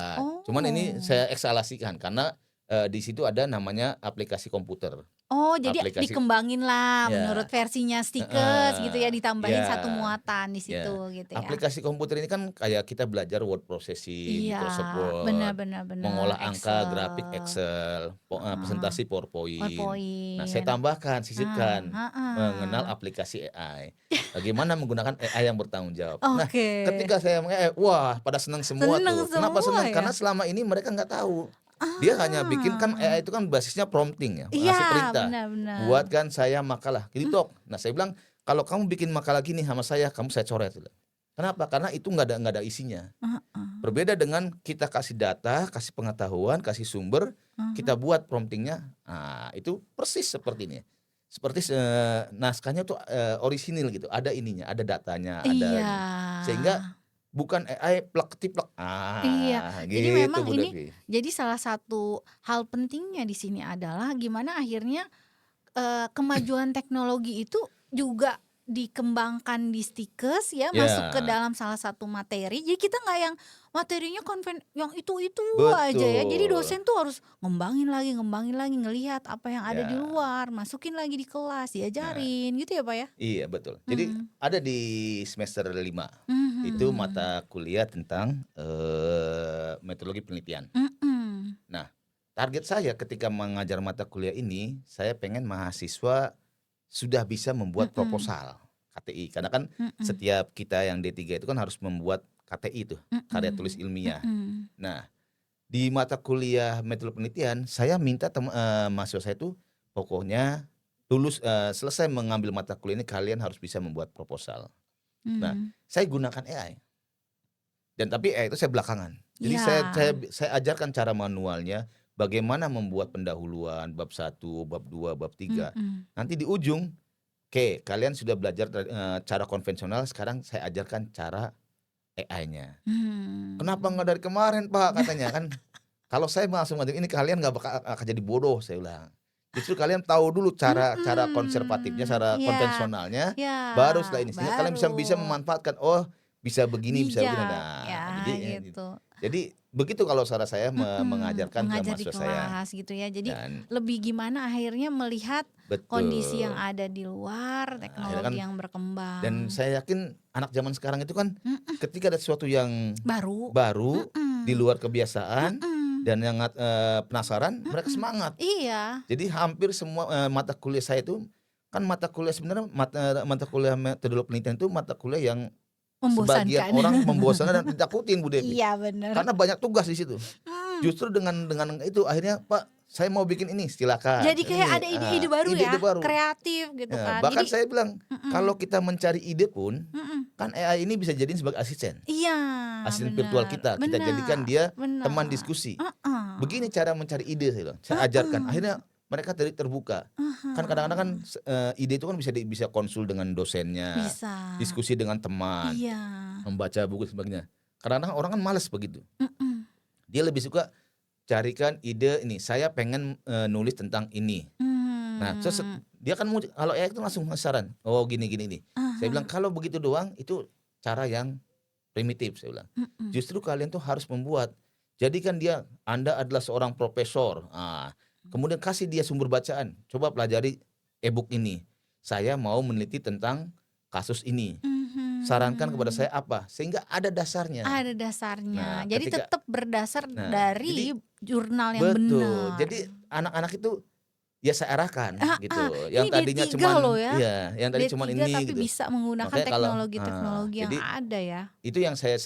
Cuman ini saya eksalasikan karena di situ ada namanya aplikasi komputer. Oh, jadi Aplikasi dikembangin lah menurut ya, versinya Stickers gitu ya, ditambahin ya, satu muatan di situ ya. gitu ya. Aplikasi komputer ini kan kayak kita belajar word processing, Iya, Microsoft benar Word, benar benar, mengolah angka, grafik Excel, Excel, heeh, presentasi PowerPoint. Nah, saya PowerPoint, tambahkan, nah, sisipkan mengenal heeh. aplikasi AI. Bagaimana menggunakan AI yang bertanggung jawab. Nah, Oke, ketika saya AI, wah pada senang semua seneng tuh. Kenapa semua senang? ya? Karena selama ini mereka nggak tahu. Dia hanya bikin kan Ah, AI itu kan basisnya prompting ya, iya ngasih perintah. benar benar. Buatkan saya makalah, gini Mmm, tok. Nah, saya bilang, kalau kamu bikin makalah gini sama saya, kamu saya coret. Kenapa? Karena itu nggak ada isinya. heeh, Berbeda dengan kita kasih data, kasih pengetahuan, kasih sumber, mhm. kita buat promptingnya. Nah, itu persis seperti ini. Seperti naskahnya tuh orisinil gitu, ada ininya, ada datanya, ada Iya. ini. Sehingga bukan AI plek ketiplek. Iya, jadi Gitu memang Bu ini Devi. jadi salah satu hal pentingnya di sini adalah gimana akhirnya, kemajuan teknologi itu juga dikembangkan di Stikes ya, masuk ke Ya, dalam salah satu materi. Jadi kita nggak yang materinya yang itu-itu aja ya. Jadi betul. dosen tuh harus ngembangin lagi, ngelihat apa yang ada di Ya. luar, masukin lagi di kelas, Nah, diajarin gitu ya, Pak, ya? iya betul. Jadi Mhm, ada di semester 5 itu mhm, mata kuliah tentang metodologi penelitian. mhm, Nah, target saya ketika mengajar mata kuliah ini, saya pengen mahasiswa sudah bisa membuat mhm, proposal KTI. Karena kan mhm, setiap kita yang D3 itu kan harus membuat KTI tuh, karya tulis mhm, ilmiah. mhm. Nah, di mata kuliah metode penelitian, saya minta mahasiswa saya itu pokoknya selesai mengambil mata kuliah ini kalian harus bisa membuat proposal. Nah, Mmm, saya gunakan AI dan tapi AI itu saya belakangan. Jadi iya, saya ajarkan cara manualnya, bagaimana membuat pendahuluan bab 1, bab 2, bab 3. mhm, Nanti di ujung, oke kalian sudah belajar cara konvensional, sekarang saya ajarkan cara AI-nya. "Kenapa mmm. nggak dari kemarin Pak?" Katanya kan. Kalau saya langsung ngajarin ini kalian nggak akan jadi bodoh, saya bilang. Justru kalian tahu dulu cara cara konservatifnya, cara Iya, konvensionalnya, iya, baru setelah ini. Sehingga kalian baru bisa memanfaatkan, oh bisa begini bisa begini. bijak, ya Nah, gitu. jadi begitu kalau cara saya mengajarkan ke Mengajar di mahasiswa saya. kelas gitu ya. Jadi Dan lebih gimana akhirnya melihat kondisi yang betul, ada di luar, akhirnya kan teknologi yang dan berkembang. saya yakin anak zaman sekarang itu kan Mhm, ketika ada sesuatu yang baru, baru, di mhm, luar kebiasaan, mhm, dan yang penasaran, mereka mhm. semangat. Iya, Jadi hampir semua, mata kuliah saya itu, kan mata kuliah sebenarnya mata kuliah metodologi penelitian itu mata kuliah yang sebagian membosankan. orang membosankan dan ditakutin Bu Devi, Iya bener, karena banyak tugas di situ. mhm. Justru dengan itu akhirnya, "Pak, saya mau bikin ini." "Silakan, Jadi kayak ini." ada ide-ide baru Ide-ide ya, baru. kreatif gitu kan. Bahkan Jadi saya bilang, mhm, kalau kita mencari ide pun, mhm. kan AI ini bisa jadiin sebagai Iya, asisten virtual bener kita jadikan bener dia teman bener. diskusi. Heeh, Begini cara mencari ide saya bilang, saya ajarkan, heeh, akhirnya mereka terbuka. Kan kadang-kadang kan heeh. ide itu kan bisa konsul dengan dosennya, Bisa, diskusi dengan teman, iya, membaca buku dan sebagainya. Kadang-kadang orang kan malas begitu. mhm, Dia lebih suka carikan ide ini, saya pengen, nulis tentang ini. Nah, terus mmm, dia kan kalau AI itu langsung saran, "Oh gini gini nih." ah Saya bilang, hah, "Kalau begitu doang itu cara yang primitif," saya bilang. mhm, "Justru kalian tuh harus membuat. Jadikan dia Anda adalah seorang profesor, kemudian kasih dia sumber bacaan, coba pelajari e-book ini. Saya mau meneliti tentang kasus ini, sarankan kepada mhm. saya apa?" Sehingga ada dasarnya. Ada dasarnya. Nah, Jadi ketika tetap berdasar jadi dari jurnal yang betul, benar. jadi anak-anak itu ya saya arahkan Heeh, gitu, yang ini tadinya D3 loh cuman ya, iya, yang tadi cuman D3 ini tapi gitu. bisa menggunakan Makanya kalau teknologi-teknologi yang jadi ada ya. itu yang saya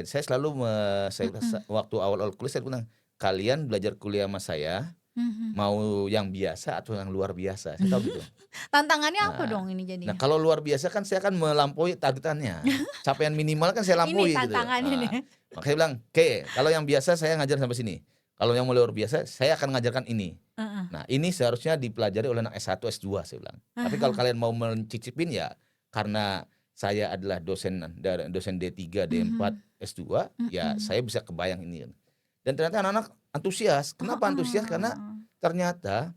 selalu Mhm, waktu awal-awal kuliah saya bilang, "Kalian belajar kuliah sama saya, mhm. mau yang biasa atau yang luar biasa?" Saya tahu gitu. Tantangannya apa Nah dong ini nah jadinya? kalau luar biasa kan saya akan melampaui targetannya, capaian minimal kan saya Ini lampaui gitu. tantangannya nih. Makanya saya bilang, "Oke, kalau yang biasa saya ngajar sampai sini, kalau yang mau luar biasa saya akan ngajarkan ini. Heeh, Nah ini seharusnya dipelajari oleh anak S1, S2," saya bilang. "Tapi kalau ah kalian mau mencicipin ya karena saya adalah dosen D3, D4, mhm, S2, ya mhm, saya bisa kebayang ini." Dan ternyata anak-anak antusias. Kenapa antusias? Karena heeh. ternyata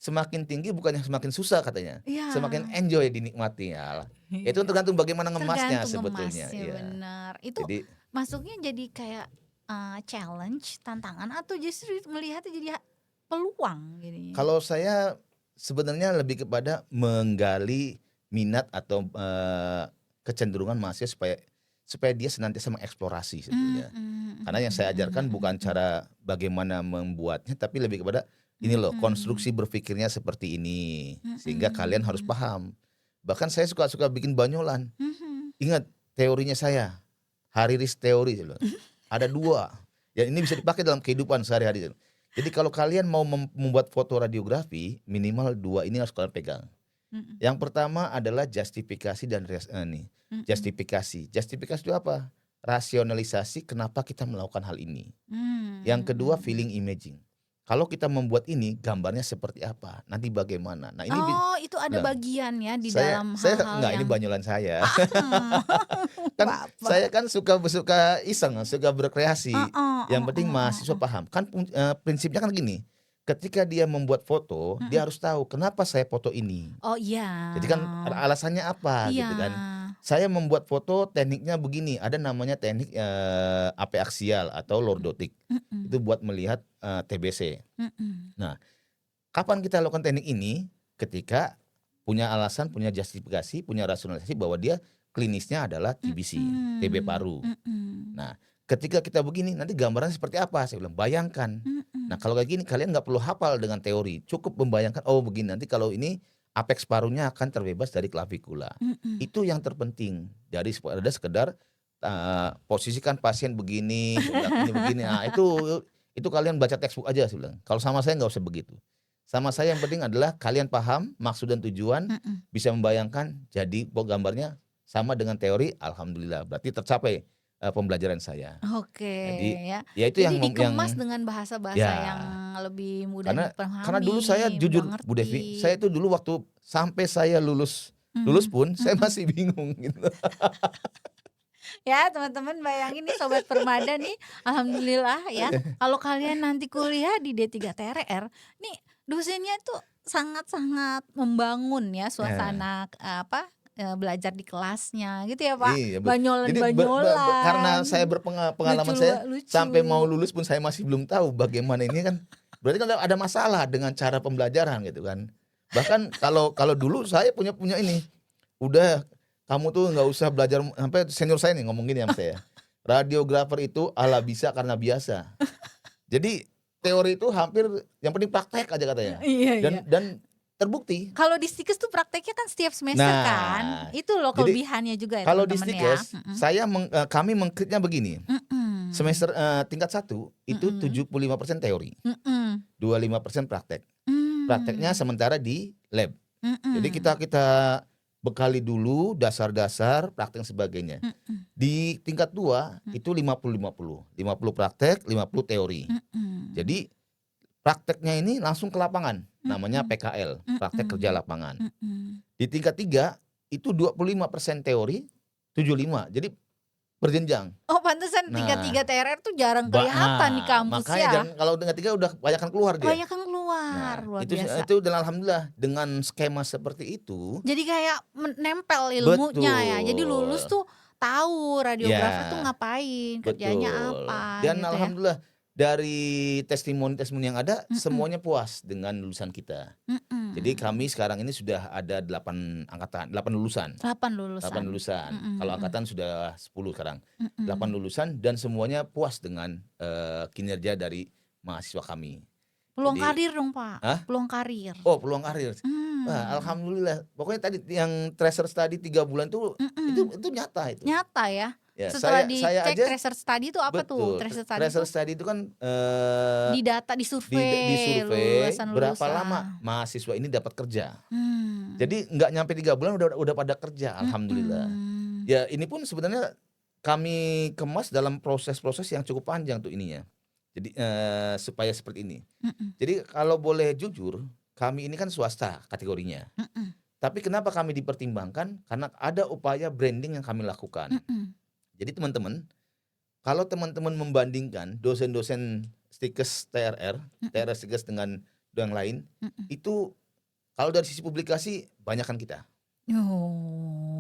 semakin tinggi bukannya semakin susah katanya, Iya, semakin enjoy dinikmati, yalah. Itu iya. tergantung bagaimana ngemasnya Tergantung sebetulnya, ngemasnya, iya. bener. Itu Jadi masuknya jadi kayak, challenge, tantangan atau justru melihatnya jadi peluang gini? Kalau saya sebenarnya lebih kepada menggali minat atau kecenderungan mahasiswa supaya dia senantiasa mengeksplorasi sebetulnya. Karena yang saya ajarkan bukan cara bagaimana membuatnya, tapi lebih kepada ini loh, konstruksi berpikirnya seperti ini, sehingga kalian harus paham. Bahkan saya suka bikin banyolan. Ingat teorinya saya, Hariris teori loh. Ada 2. Ya ini bisa dipakai dalam kehidupan sehari-hari. Jadi kalau kalian mau membuat foto radiografi, minimal 2 ini harus kalian pegang. Yang pertama adalah justifikasi dan justifikasi. Justifikasi itu apa? Rasionalisasi kenapa kita melakukan hal ini. Yang kedua feeling imaging. Kalau kita membuat ini, gambarnya seperti apa? Nanti bagaimana? Nah ini itu ada bagian ya di saya dalam enggak, hal-hal ini yang banyolan saya. Kan Bapak. saya kan suka iseng, suka berkreasi. Yang penting mahasiswa paham. Kan prinsipnya kan gini. Ketika dia membuat foto, dia harus tahu kenapa saya foto ini. Oh iya. Jadi kan alasannya apa Iya. gitu kan. Saya membuat foto tekniknya begini, ada namanya teknik apeaksial atau lordotik. Itu buat melihat TBC. Nah, kapan kita lakukan teknik ini? Ketika punya alasan, punya justifikasi, punya rasionalisasi bahwa dia klinisnya adalah TBC, TB paru. Nah, ketika kita begini, nanti gambarannya seperti apa? Saya bilang, bayangkan. Nah, kalau kayak gini kalian nggak perlu hafal dengan teori, cukup membayangkan. Oh begini, nanti kalau ini apex parunya akan terbebas dari klavikula. Itu yang terpenting. Dari ada sekedar posisikan pasien begini, ini begini. Nah, itu kalian baca textbook aja, saya bilang. Kalau sama saya nggak usah begitu. Sama saya yang penting adalah kalian paham maksud dan tujuan, bisa membayangkan, jadi gambarnya sama dengan teori. Alhamdulillah, berarti tercapai pembelajaran saya. Oke, Jadi ya. itu Jadi yang dikemas dengan bahasa-bahasa ya, yang lebih mudah dipahami. karena dulu saya jujur mudah Bu Devi, ngerti. saya itu dulu waktu sampai saya lulus pun saya masih bingung gitu. Ya teman-teman bayangin nih Sobat Permada nih, alhamdulillah ya. Kalau kalian nanti kuliah di D3 TRR, nih dosennya tuh sangat-sangat membangun ya suasana belajar di kelasnya gitu ya Pak. Iya, jadi Banyolan-banyolan. karena saya pengalaman saya lucu. sampai mau lulus pun saya masih belum tahu bagaimana ini kan. Berarti kan ada masalah dengan cara pembelajaran gitu kan. Bahkan kalau dulu saya punya ini. Udah, kamu tuh nggak usah belajar, sampai senior saya nih ngomong gini sama saya. Radiografer itu ala bisa karena biasa. Jadi teori itu hampir yang penting praktek aja katanya. Iya. Dan terbukti. Kalau di Stikes tuh prakteknya kan setiap semester kan. Itu loh jadi kelebihannya juga ya kalau di teman-teman ya. Stikes kami mengkritnya begini. Semester tingkat 1 itu 75% teori. 25% praktek. Prakteknya sementara di lab. Jadi kita bekali dulu dasar-dasar praktek dan sebagainya. Di tingkat 2 itu 50-50. 50 praktek, 50 teori. Jadi prakteknya ini langsung ke lapangan, namanya PKL, praktek kerja lapangan. Di tingkat 3 itu 25% teori, 75. Jadi berjenjang. Oh pantesan tingkat 3 TRR tuh jarang kelihatan di kampus makanya ya. kalau tingkat 3 udah kebanyakan keluar dia. Kebanyakan keluar, luar biasa. Itu dan alhamdulillah dengan skema seperti itu. Jadi kayak nempel ilmunya ya. Jadi lulus tuh tahu radiografer tuh ngapain, kerjanya apa. Dan gitu alhamdulillah dari testimoni yang ada semuanya puas dengan lulusan kita. Jadi kami sekarang ini sudah ada 8 lulusan. 8 lulusan. Kalau angkatan sudah 10 sekarang. 8 lulusan dan semuanya puas dengan kinerja dari mahasiswa kami. Peluang karir dong Pak. Hah? Peluang karir. Oh, peluang karir. Wah, alhamdulillah. Pokoknya tadi yang tracer study 3 bulan tuh itu nyata itu. Nyata ya. Ya, setelah saya dicek aja, tracer study itu apa tuh? Tracer study itu kan di data, di survei berapa lama mahasiswa ini dapat kerja. Jadi nggak nyampe 3 bulan udah pada kerja, alhamdulillah. Ya ini pun sebenarnya kami kemas dalam proses-proses yang cukup panjang tuh ininya. Jadi supaya seperti ini. Jadi kalau boleh jujur, kami ini kan swasta kategorinya. Tapi kenapa kami dipertimbangkan? Karena ada upaya branding yang kami lakukan. Jadi teman-teman, kalau teman-teman membandingkan dosen-dosen Stikes TRR Stikes dengan yang lain, itu kalau dari sisi publikasi banyakkan kita.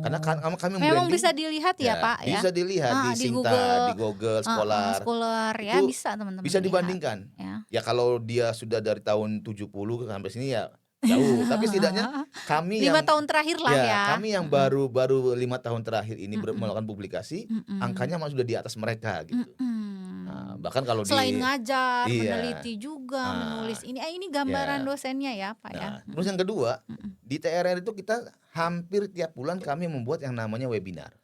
Karena kami memang bisa dilihat ya Pak ya. Bisa dilihat di Sinta, di Google, Scholar ya, bisa teman-teman. Bisa dibandingkan. Ya. Ya kalau dia sudah dari tahun 70 sampai sini ya jauh. Tapi setidaknya kami 5 yang tahun terakhir lah ya. kami yang baru 5 tahun terakhir ini melakukan publikasi, Mm-mm. angkanya malah sudah di atas mereka gitu. Nah, bahkan kalau Selain ngajar, iya. meneliti juga, menulis ini Ya. gambaran dosennya ya Pak ya. Nah, terus yang kedua, di TRR itu kita hampir tiap bulan kami membuat yang namanya webinar.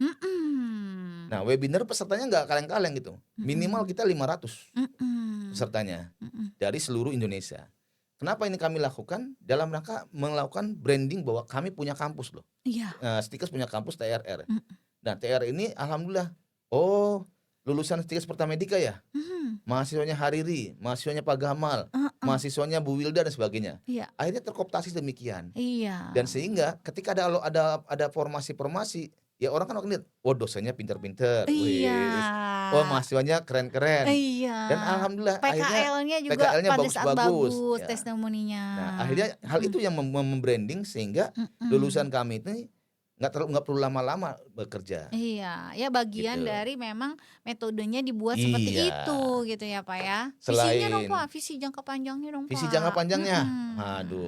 Nah, webinar pesertanya nggak kaleng-kaleng gitu. Minimal kita 500 pesertanya dari seluruh Indonesia. Kenapa ini kami lakukan? Dalam rangka melakukan branding bahwa kami punya kampus loh. Iya. Stikes punya kampus TRR. Nah, TRR ini alhamdulillah, lulusan Stikes Pertamedika ya. Mahasiswanya Hariri, mahasiswanya Pak Gamal, mahasiswanya Bu Wilda dan sebagainya. Iya. Akhirnya terkooptasi demikian. Iya. Dan sehingga ketika ada formasi-formasi, ya orang kan akan lihat, dosennya pinter-pinter, Iya. mahasiswanya keren-keren. Iya. Dan alhamdulillah PKL-nya juga PKL-nya pada saat bagus-bagus. bagus Ya. testimoninya. Nah, akhirnya hal itu yang membranding sehingga lulusan kami itu nggak perlu lama-lama bekerja. Iya, ya bagian Gitu. dari memang metodenya dibuat seperti itu gitu ya Pak ya. Visinya dong Pak, visi jangka panjangnya dong Pak. Visi jangka panjangnya,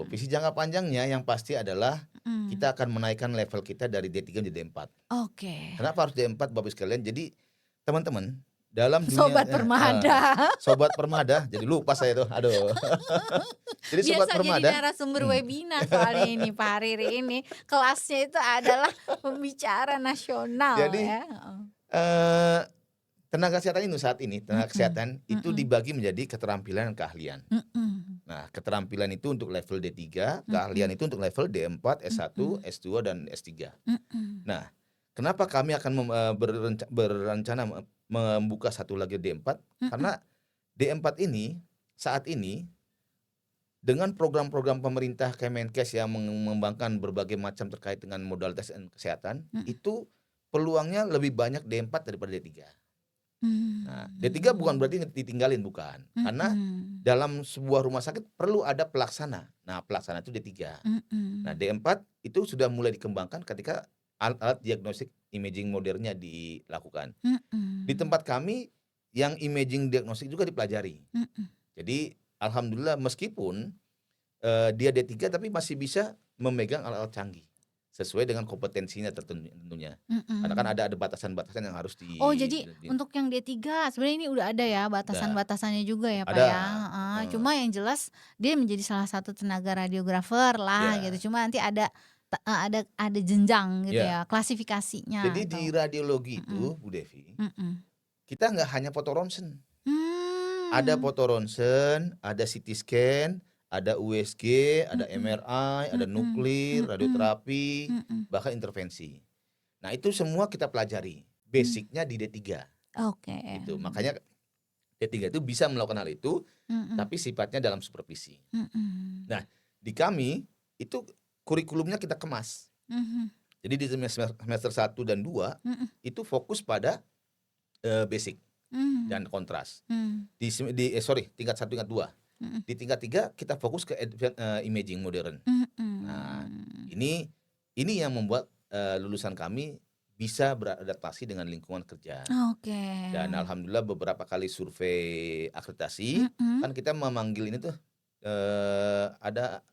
visi jangka panjangnya yang pasti adalah kita akan menaikkan level kita dari D3 menjadi D4. Oke. Kenapa harus D4 Bapak sekalian? Jadi teman-teman dalam dunia Sobat Permada. Sobat Permada, jadi lupa saya tuh. Aduh. Jadi Sobat Biasa Permada. jadi narasumber webinar soalnya ini Pak Hariri ini. Kelasnya itu adalah pembicara nasional Jadi, ya. tenaga kesehatan itu saat ini, tenaga kesehatan itu dibagi menjadi keterampilan dan keahlian. Nah, keterampilan itu untuk level D3, keahlian itu untuk level D4, S1, S2 dan S3. Nah, kenapa kami akan berencana membuka satu lagi D4? Karena D4 ini saat ini dengan program-program pemerintah Kemenkes yang mengembangkan berbagai macam terkait dengan modalitas kesehatan, itu peluangnya lebih banyak D4 daripada D3. Nah, D3 bukan berarti ditinggalin, bukan. Karena dalam sebuah rumah sakit perlu ada pelaksana. Nah, pelaksana itu D3. Nah, D4 itu sudah mulai dikembangkan ketika alat diagnostik imaging modernnya dilakukan. Di tempat kami yang imaging diagnostik juga dipelajari. Jadi alhamdulillah meskipun dia D3 tapi masih bisa memegang alat-alat canggih sesuai dengan kompetensinya tentunya. Karena kan ada batasan-batasan yang harus jadi untuk yang D3 sebenarnya ini udah ada ya batasan-batasannya juga ya Pak Ada. ya. Cuma yang jelas dia menjadi salah satu tenaga radiografer lah Ya. gitu. Cuma nanti ada jenjang gitu Ya. ya, klasifikasinya. Jadi di radiologi itu Bu Devi, kita nggak hanya foto ronsen. Ada foto ronsen, ada CT scan, ada USG, ada MRI, ada nuklir, radioterapi, bahkan intervensi. Nah, itu semua kita pelajari. Basicnya di D3. Oke. Gitu. Makanya D3 itu bisa melakukan hal itu, tapi sifatnya dalam supervisi. Nah, di kami itu kurikulumnya kita kemas. Jadi di semester 1 dan 2 itu fokus pada basic dan kontras. Tingkat 1, tingkat 2. Di tingkat 3 kita fokus ke imaging modern. Nah, ini yang membuat lulusan kami bisa beradaptasi dengan lingkungan kerja. Oke. Dan alhamdulillah beberapa kali survei akreditasi kan kita memanggil ini tuh ada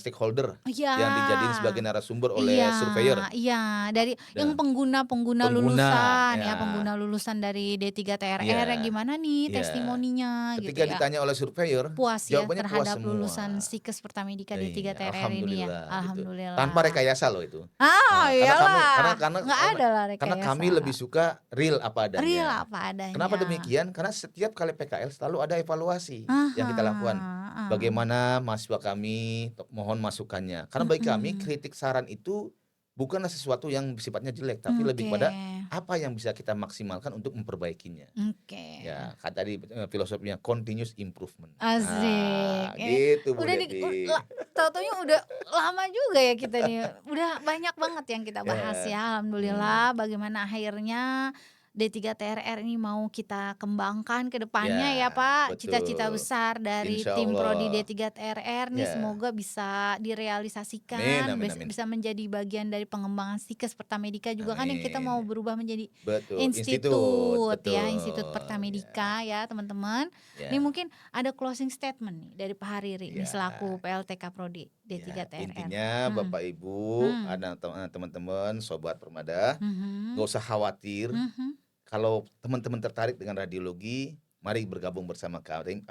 stakeholder yang dijadiin sebagai narasumber oleh surveyor. Iya, dari yang pengguna lulusan ya, pengguna lulusan dari D3 TRR gimana nih testimoninya gitu Ketika ya. ditanya oleh surveyor, Puas ya jawabannya terhadap puas semua. lulusan Stikes Pertamedika D3 TRR ini ya. Gitu. Alhamdulillah. Tanpa rekayasa loh itu. Iyalah. Karena Nggak ada lah rekayasa. Karena kami lebih suka real apa adanya. Real apa adanya. Kenapa demikian? Karena setiap kali PKL selalu ada evaluasi yang kita lakukan. Bagaimana mahasiswa kami, mohon masukannya. Karena bagi kami kritik saran itu bukanlah sesuatu yang sifatnya jelek, tapi lebih pada apa yang bisa kita maksimalkan untuk memperbaikinya. Ya, kan tadi filosofinya continuous improvement. Asik. Gitu Bu Udah Devi. tau-taunya udah lama juga ya kita nih. Udah banyak banget yang kita bahas ya. Alhamdulillah bagaimana akhirnya D3TRR ini mau kita kembangkan ke depannya ya Ya, Pak. Cita-cita betul. besar dari Insya tim Prodi Allah. D3TRR nih Ya. semoga bisa Amin, direalisasikan, amin, amin. bisa menjadi bagian dari pengembangan Stikes Pertamedika juga kan yang kita mau Amin. berubah menjadi Betul. institut ya, Institut Betul. Pertamedika ya teman-teman. Ya. Ini mungkin ada closing statement nih dari Pak Hariri nih Ya. selaku PLTK Prodi Ya, D3TRR. intinya Bapak Ibu, ada teman-teman, sobat Permada, nggak usah khawatir. Kalau teman-teman tertarik dengan radiologi, mari bergabung bersama kami.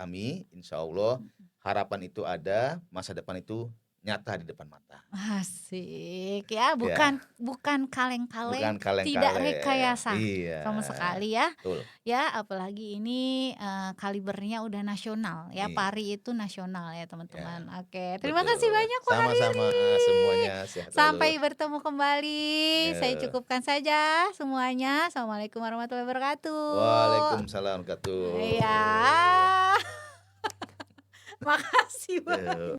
Insya Allah harapan itu ada, masa depan itu nyata di depan mata. Asik ya, Ya, bukan kaleng-kaleng, bukan tidak kaleng-kaleng. rekayasa Iya, sama sekali ya. betul. Ya, apalagi ini kalibernya udah nasional ya, Iya. Pari itu nasional ya teman-teman. Ya, Oke, terima betul. kasih banyak Pak Sama-sama Hariri. semuanya, sehat Sampai selalu. bertemu kembali. Saya Ya. cukupkan saja semuanya. Assalamualaikum warahmatullahi wabarakatuh. Waalaikumsalam warahmatullahi wabarakatuh. Iya. Makasih Pak. Ya.